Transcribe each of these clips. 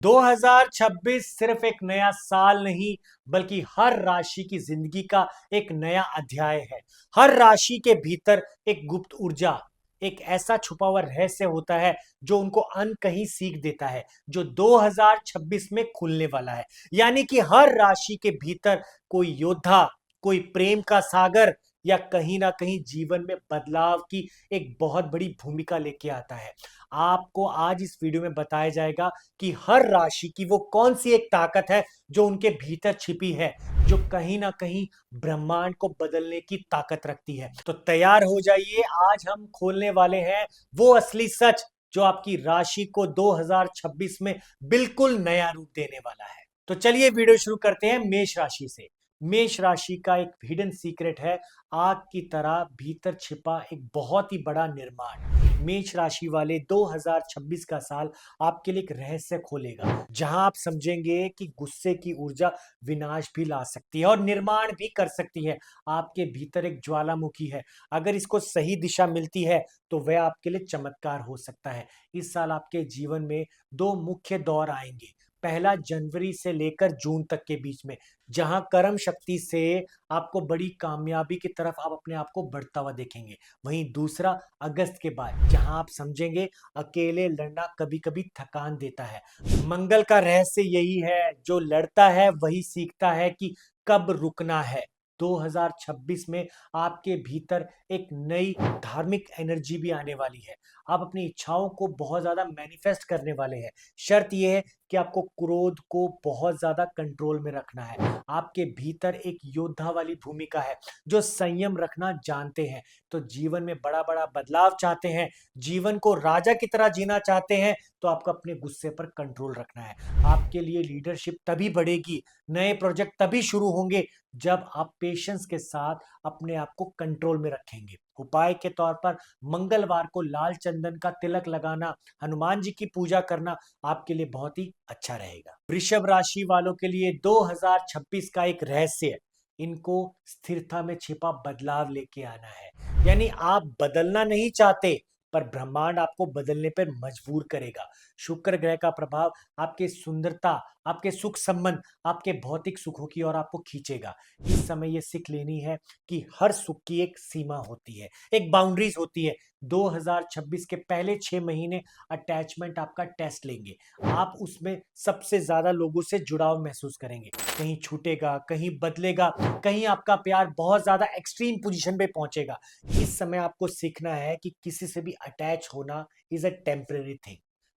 2026 सिर्फ एक नया साल नहीं, बल्कि हर राशि की जिंदगी का एक नया अध्याय है। हर राशि के भीतर एक गुप्त ऊर्जा, एक ऐसा छुपा हुआ रहस्य होता है जो उनको अनकही सीख देता है, जो 2026 में खुलने वाला है। यानी कि हर राशि के भीतर कोई योद्धा, कोई प्रेम का सागर, या कहीं ना कहीं जीवन में बदलाव की एक बहुत बड़ी भूमिका लेके आता है। आपको आज इस वीडियो में बताया जाएगा कि हर राशि की वो कौन सी एक ताकत है जो उनके भीतर छिपी है, जो कहीं ना कहीं ब्रह्मांड को बदलने की ताकत रखती है। तो तैयार हो जाइए, आज हम खोलने वाले हैं वो असली सच जो आपकी राशि को 2026 में बिल्कुल नया रूप देने वाला है। तो चलिए वीडियो शुरू करते हैं मेष राशि से। मेष राशि का एक हिडन सीक्रेट है, आग की तरह भीतर छिपा एक बहुत ही बड़ा निर्माण। मेष राशि वाले 2026 का साल आपके लिए एक रहस्य खोलेगा, जहां आप समझेंगे कि गुस्से की ऊर्जा विनाश भी ला सकती है और निर्माण भी कर सकती है। आपके भीतर एक ज्वालामुखी है, अगर इसको सही दिशा मिलती है तो वह आपके लिए चमत्कार हो सकता है। इस साल आपके जीवन में दो मुख्य दौर आएंगे। पहला जनवरी से लेकर जून तक के बीच में, जहां कर्म शक्ति से आपको बड़ी कामयाबी की तरफ आप अपने आप को बढ़ता हुआ देखेंगे। वहीं दूसरा अगस्त के बाद, जहां आप समझेंगे अकेले लड़ना कभी कभी थकान देता है। मंगल का रहस्य यही है, जो लड़ता है वही सीखता है कि कब रुकना है। 2026 में आपके भीतर एक नई धार्मिक एनर्जी भी आने वाली है। आप अपनी इच्छाओं को बहुत ज्यादा मैनिफेस्ट करने वाले हैं। शर्त यह है कि आपको क्रोध को बहुत ज्यादा कंट्रोल में रखना है। आपके भीतर एक योद्धा वाली भूमिका है, जो संयम रखना जानते हैं। तो जीवन में बड़ा बड़ा बदलाव चाहते हैं, जीवन को राजा की तरह जीना चाहते हैं, तो आपको अपने गुस्से पर कंट्रोल रखना है। आपके लिए लीडरशिप तभी बढ़ेगी, नए प्रोजेक्ट तभी शुरू होंगे, जब आप पेशेंस के साथ अपने आप को कंट्रोल में रखेंगे। उपाय के तौर पर मंगलवार को लाल चंदन का तिलक लगाना, हनुमान जी की पूजा करना आपके लिए बहुत ही अच्छा रहेगा। वृषभ राशि वालों के लिए 2026 का एक रहस्य है, इनको स्थिरता में छिपा बदलाव लेके आना है। यानी आप बदलना नहीं चाहते, पर ब्रह्मांड आपको बदलने पर मजबूर करेगा। शुक्र ग्रह का प्रभाव आपके सुंदरता, आपके सुख संबंध, आपके भौतिक सुखों की ओर आपको खींचेगा। इस समय ये सीख लेनी है कि हर सुख की एक सीमा होती है, एक बाउंड्रीज होती है। 2026 के पहले 6 महीने अटैचमेंट आपका टेस्ट लेंगे। आप उसमें सबसे ज्यादा लोगों से जुड़ाव महसूस करेंगे। कहीं छूटेगा, कहीं बदलेगा, कहीं आपका प्यार बहुत ज्यादा एक्सट्रीम पोजीशन पे पहुंचेगा। इस समय आपको सीखना है कि किसी से भी अटैच होना इज अ टेम्पररी थिंग।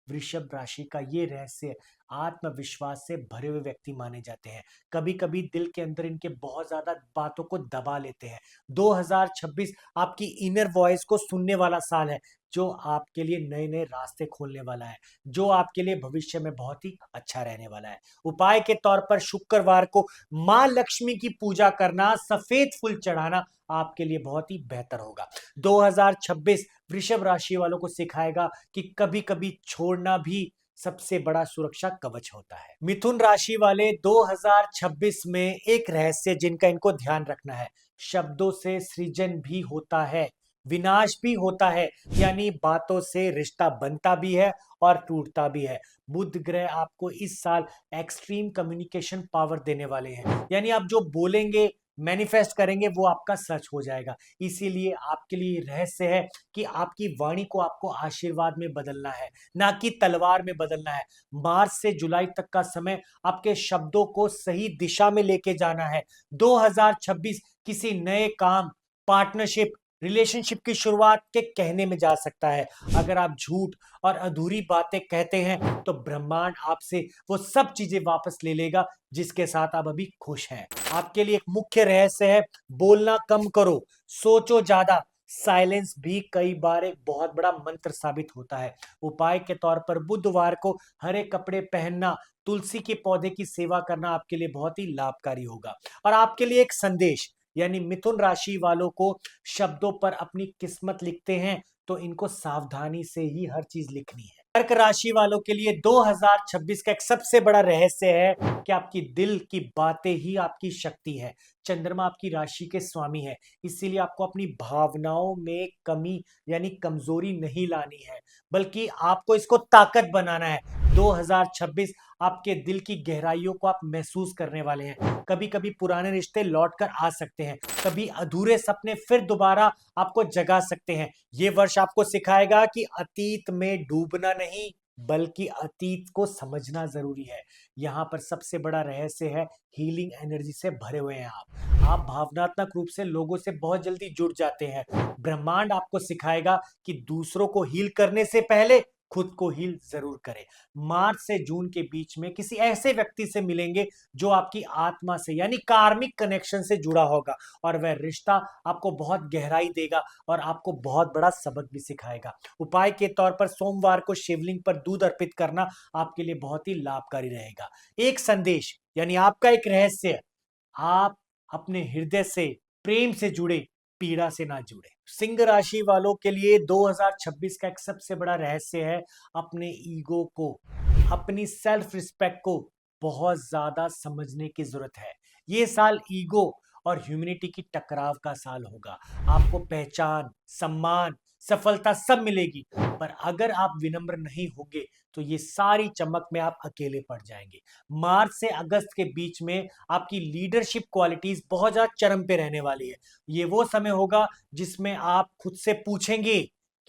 वृषभ राशि का ये रहस्य आत्मविश्वास से भरे हुए व्यक्ति माने जाते हैं। कभी कभी दिल के अंदर इनके बहुत ज्यादा बातों को दबा लेते हैं। 2026 आपकी इनर वॉइस को सुनने वाला साल है, जो आपके लिए नए नए रास्ते खोलने वाला है, जो आपके लिए भविष्य में बहुत ही अच्छा रहने वाला है। उपाय के तौर पर शुक्रवार को मां लक्ष्मी की पूजा करना, सफेद फूल चढ़ाना आपके लिए बहुत ही बेहतर होगा। 2026 वृषभ राशि वालों को सिखाएगा कि कभी कभी छोड़ना भी सबसे बड़ा सुरक्षा कवच होता है। मिथुन राशि वाले 2026 में एक रहस्य जिनका इनको ध्यान रखना है, शब्दों से सृजन भी होता है, विनाश भी होता है। यानी बातों से रिश्ता बनता भी है और टूटता भी है। बुध ग्रह आपको इस साल एक्सट्रीम कम्युनिकेशन पावर देने वाले हैं। यानी आप जो बोलेंगे, मैनिफेस्ट करेंगे, वो आपका सच हो जाएगा। इसीलिए आपके लिए रहस्य है कि आपकी वाणी को आपको आशीर्वाद में बदलना है, ना कि तलवार में बदलना है। मार्च से जुलाई तक का समय आपके शब्दों को सही दिशा में लेके जाना है। 2026 किसी नए काम, पार्टनरशिप, रिलेशनशिप की शुरुआत के कहने में जा सकता है। अगर आप झूठ और अधूरी बातें कहते हैं, तो ब्रह्मांड आपसे वो सब चीजें वापस ले लेगा जिसके साथ आप अभी खुश हैं। आपके लिए एक मुख्य रहस्य है, बोलना कम करो, सोचो ज्यादा। साइलेंस भी कई बार एक बहुत बड़ा मंत्र साबित होता है। उपाय के तौर पर बुधवार को हरे कपड़े पहनना, तुलसी के पौधे की सेवा करना आपके लिए बहुत ही लाभकारी होगा। और आपके लिए एक संदेश, यानी मिथुन राशि वालों को शब्दों पर अपनी किस्मत लिखते हैं, तो इनको सावधानी से ही हर चीज लिखनी है। कर्क राशि वालों के लिए 2026 का एक सबसे बड़ा रहस्य है कि आपकी दिल की बातें ही आपकी शक्ति है। चंद्रमा आपकी राशि के स्वामी है, इसीलिए आपको अपनी भावनाओं में कमी यानी कमजोरी नहीं लानी है, बल्कि आपको इसको ताकत बनाना है। 2026 आपके दिल की गहराइयों को आप महसूस करने वाले हैं। कभी कभी पुराने रिश्ते लौट कर आ सकते हैं, कभी अधूरे सपने फिर दोबारा आपको जगा सकते हैं। ये वर्ष आपको सिखाएगा कि अतीत में डूबना नहीं, बल्कि अतीत को समझना जरूरी है। यहाँ पर सबसे बड़ा रहस्य है, हीलिंग एनर्जी से भरे हुए हैं आप भावनात्मक रूप से लोगों से बहुत जल्दी जुड़ जाते हैं। ब्रह्मांड आपको सिखाएगा कि दूसरों को हील करने से पहले खुद को हील जरूर करें। मार्च से जून के बीच में किसी ऐसे व्यक्ति से मिलेंगे जो आपकी आत्मा से यानी कार्मिक कनेक्शन से जुड़ा होगा, और वह रिश्ता आपको बहुत गहराई देगा और आपको बहुत बड़ा सबक भी सिखाएगा। उपाय के तौर पर सोमवार को शिवलिंग पर दूध अर्पित करना आपके लिए बहुत ही लाभकारी रहेगा। एक संदेश यानी आपका एक रहस्य, आप अपने हृदय से प्रेम से जुड़े, पीड़ा से ना जुड़े। सिंह राशि वालों के लिए 2026 का एक सबसे बड़ा रहस्य है, अपने ईगो को, अपनी सेल्फ रिस्पेक्ट को बहुत ज्यादा समझने की जरूरत है। ये साल ईगो और ह्यूमैनिटी की टकराव का साल होगा। आपको पहचान, सम्मान, सफलता सब मिलेगी, पर अगर आप विनम्र नहीं होंगे तो ये सारी चमक में आप अकेले पड़ जाएंगे। मार्च से अगस्त के बीच में आपकी लीडरशिप क्वालिटीज बहुत ज्यादा चरम पे रहने वाली है। ये वो समय होगा जिसमें आप खुद से पूछेंगे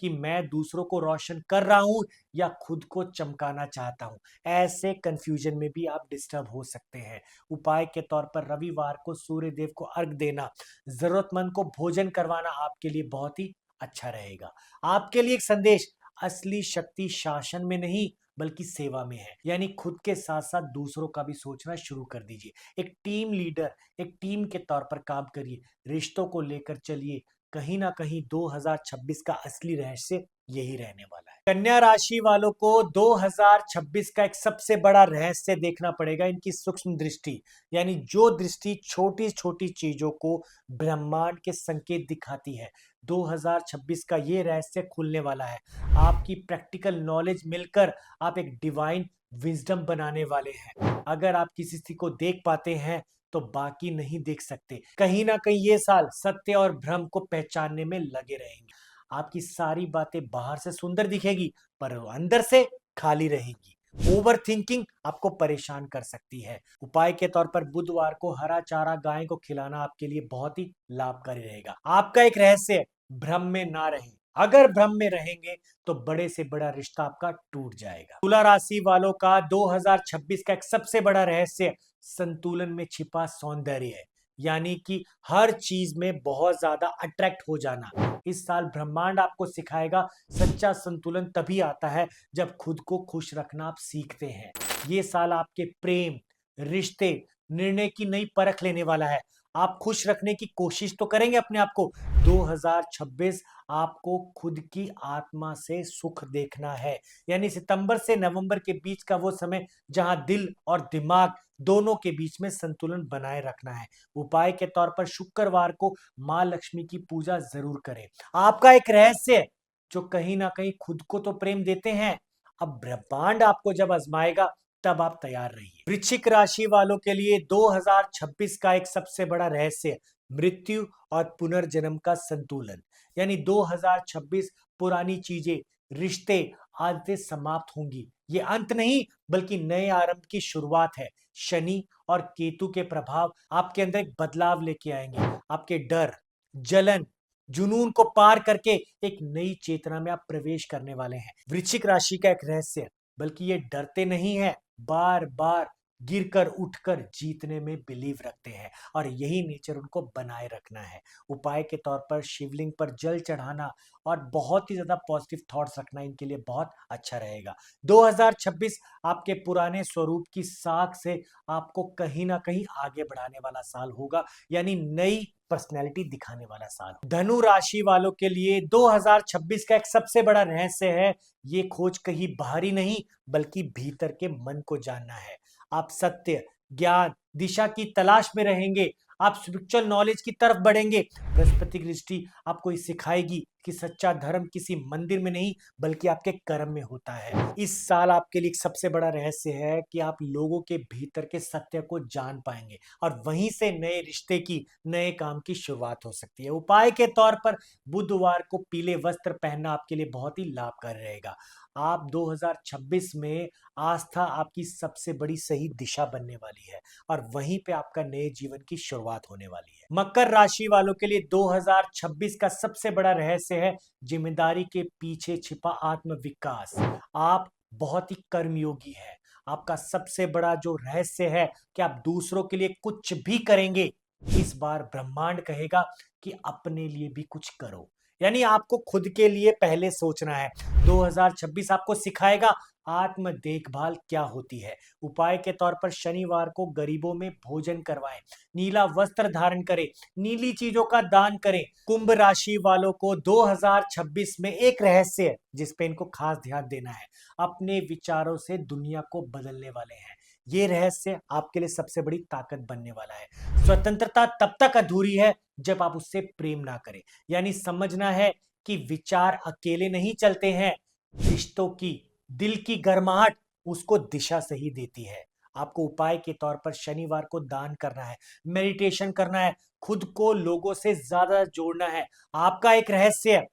कि मैं दूसरों को रोशन कर रहा हूं या खुद को चमकाना चाहता हूं। ऐसे कंफ्यूजन में भी आप डिस्टर्ब हो सकते हैं। उपाय के तौर पर रविवार को सूर्य देव को अर्घ देना, जरूरतमंद को भोजन करवाना आपके लिए बहुत ही अच्छा रहेगा। आपके लिए एक संदेश, असली शक्ति शासन में नहीं बल्कि सेवा में है। यानी खुद के साथ साथ दूसरों का भी सोचना शुरू कर दीजिए। एक टीम लीडर, एक टीम के तौर पर काम करिए, रिश्तों को लेकर चलिए। कहीं ना कहीं 2026 का असली रहस्य यही रहने वाला है। कन्या राशि वालों को 2026 का एक सबसे बड़ा रहस्य देखना पड़ेगा, इनकी सूक्ष्म दृष्टि, यानी जो दृष्टि छोटी छोटी चीजों को ब्रह्मांड के संकेत दिखाती है। 2026 का ये रहस्य खुलने वाला है। आपकी प्रैक्टिकल नॉलेज मिलकर आप एक डिवाइन विजडम बनाने वाले हैं। अगर आप किसी चीज को देख पाते हैं तो बाकी नहीं देख सकते। कहीं ना कहीं ये साल सत्य और भ्रम को पहचानने में लगे रहेंगे। आपकी सारी बातें बाहर से सुंदर दिखेगी, पर वो अंदर से खाली रहेगी। ओवर थिंकिंग आपको परेशान कर सकती है। उपाय के तौर पर बुधवार को हरा चारा गाय को खिलाना आपके लिए बहुत ही लाभकारी रहेगा। आपका एक रहस्य, भ्रम में ना रहें। अगर भ्रम में रहेंगे तो बड़े से बड़ा रिश्ता आपका टूट जाएगा। तुला राशि वालों का 2026 का एक सबसे बड़ा रहस्य संतुलन में छिपा सौंदर्य है, यानी कि हर चीज में बहुत ज्यादा अट्रैक्ट हो जाना। इस साल ब्रह्मांड आपको सिखाएगा, सच्चा संतुलन तभी आता है जब खुद को खुश रखना आप सीखते हैं। ये साल आपके प्रेम, रिश्ते, निर्णय की नई परख लेने वाला है। आप खुश रखने की कोशिश तो करेंगे अपने आप को। 2026 आपको खुद की आत्मा से सुख देखना है, यानी सितंबर से नवंबर के बीच का वो समय जहां दिल और दिमाग दोनों के बीच में संतुलन बनाए रखना है। उपाय के तौर पर शुक्रवार को मां लक्ष्मी की पूजा जरूर करें। आपका एक रहस्य, जो कहीं ना कहीं खुद को तो प्रेम देते हैं, अब ब्रह्मांड आपको जब आजमाएगा तब आप तैयार रहिए। वृश्चिक राशि वालों के लिए 2026 का एक सबसे बड़ा रहस्य, मृत्यु और पुनर्जन्म का संतुलन, यानी 2026 पुरानी चीजें, रिश्ते, आदतें समाप्त होंगी। ये अंत नहीं बल्कि नए आरंभ की शुरुआत है। शनि और केतु के प्रभाव आपके अंदर एक बदलाव लेके आएंगे। आपके डर, जलन, जुनून को पार करके एक नई चेतना में आप प्रवेश करने वाले हैं। वृश्चिक राशि का एक रहस्य, बल्कि ये डरते नहीं है, बार बार गिरकर उठकर जीतने में बिलीव रखते हैं, और यही नेचर उनको बनाए रखना है। उपाय के तौर पर शिवलिंग पर जल चढ़ाना और बहुत ही ज्यादा पॉजिटिव थॉट्स रखना इनके लिए बहुत अच्छा रहेगा। 2026 आपके पुराने स्वरूप की साख से आपको कहीं ना कहीं आगे बढ़ाने वाला साल होगा, यानी नई पर्सनैलिटी दिखाने वाला साल। धनु राशि वालों के लिए 2026 का एक सबसे बड़ा रहस्य है, ये खोज कहीं बाहरी नहीं बल्कि भीतर के मन को जानना है। आप सत्य, ज्ञान, दिशा की तलाश में रहेंगे। आप स्पिरिचुअल नॉलेज की तरफ बढ़ेंगे। बृहस्पति की दृष्टि आपको ये सिखाएगी कि सच्चा धर्म किसी मंदिर में नहीं बल्कि आपके कर्म में होता है। इस साल आपके लिए एक सबसे बड़ा रहस्य है कि आप लोगों के भीतर के सत्य को जान पाएंगे और वहीं से नए रिश्ते की, नए काम की शुरुआत हो सकती है। उपाय के तौर पर बुधवार को पीले वस्त्र पहनना आपके लिए बहुत ही लाभकारी रहेगा। आप 2026 में आस्था आपकी सबसे बड़ी सही दिशा बनने वाली है और वहीं पे आपका नए जीवन की शुरुआत होने वाली है। मकर राशि वालों के लिए 2026 का सबसे बड़ा रहस्य है जिम्मेदारी के पीछे छिपा आत्मविकास। आप बहुत ही कर्मयोगी हैं। आपका सबसे बड़ा जो रहस्य है कि आप दूसरों के लिए कुछ भी करेंगे। इस बार ब्रह्मांड कहेगा कि अपने लिए भी कुछ करो, यानी आपको खुद के लिए पहले सोचना है। 2026 आपको सिखाएगा आत्म देखभाल क्या होती है। उपाय के तौर पर शनिवार को गरीबों में भोजन करवाएं, नीला वस्त्र धारण करें, नीली चीजों का दान करें। कुंभ राशि वालों को 2026 में एक रहस्य है जिस पे इनको खास ध्यान देना है। अपने विचारों से दुनिया को बदलने वाले हैं। ये रहस्य आपके लिए सबसे बड़ी ताकत बनने वाला है। स्वतंत्रता तब तक अधूरी है जब आप उससे प्रेम ना करें, यानी समझना है कि विचार अकेले नहीं चलते हैं, रिश्तों की, दिल की गर्माहट उसको दिशा सही देती है। आपको उपाय के तौर पर शनिवार को दान करना है, मेडिटेशन करना है, खुद को लोगों से ज्यादा जोड़ना है। आपका एक रहस्य है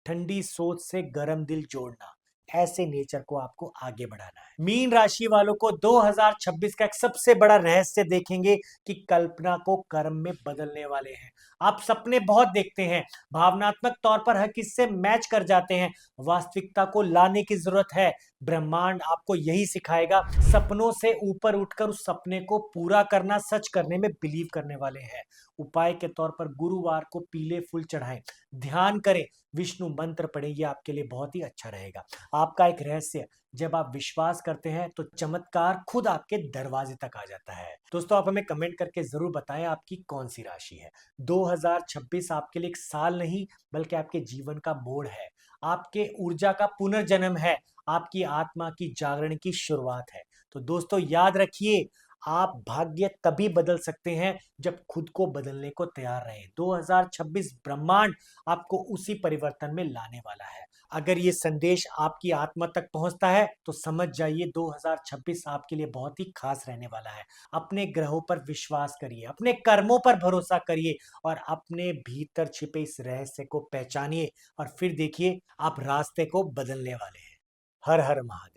ठंडी सोच से गर्म दिल जोड़ना। ऐसे नेचर को आपको आगे बढ़ाना है। मीन राशि वालों को 2026 का एक सबसे बड़ा रहस्य देखेंगे कि कल्पना को कर्म में बदलने वाले हैं। आप सपने बहुत देखते हैं, भावनात्मक तौर पर हर किसी से मैच कर जाते हैं। वास्तविकता को लाने की जरूरत है। ब्रह्मांड आपको यही सिखाएगा। सपनों से ऊपर उठकर उस सपने को पूरा करना, सच करने में बिलीव करने वाले हैं। उपाय के तौर पर गुरुवार को पीले फूल चढ़ाएं, ध्यान करें, विष्णु मंत्र पढ़ें, ये आपके लिए बहुत ही अच्छा रहेगा। आपका एक रहस्य, जब आप विश्वास करते हैं तो चमत्कार खुद आपके दरवाजे तक आ जाता है। दोस्तों, आप हमें कमेंट करके जरूर बताएं आपकी कौन सी राशि है। 2026 आपके लिए एक साल नहीं बल्कि आपके जीवन का मोड़ है। आपके ऊर्जा का पुनर्जन्म है। आपकी आत्मा की जागरण की शुरुआत है। तो दोस्तों, याद रखिए, आप भाग्य तभी बदल सकते हैं जब खुद को बदलने को तैयार रहें। 2026 ब्रह्मांड आपको उसी परिवर्तन में लाने वाला है। अगर ये संदेश आपकी आत्मा तक पहुंचता है तो समझ जाइए 2026 आपके लिए बहुत ही खास रहने वाला है। अपने ग्रहों पर विश्वास करिए, अपने कर्मों पर भरोसा करिए और अपने भीतर छिपे इस रहस्य को पहचानिए और फिर देखिए आप रास्ते को बदलने वाले हैं। हर हर महादेव।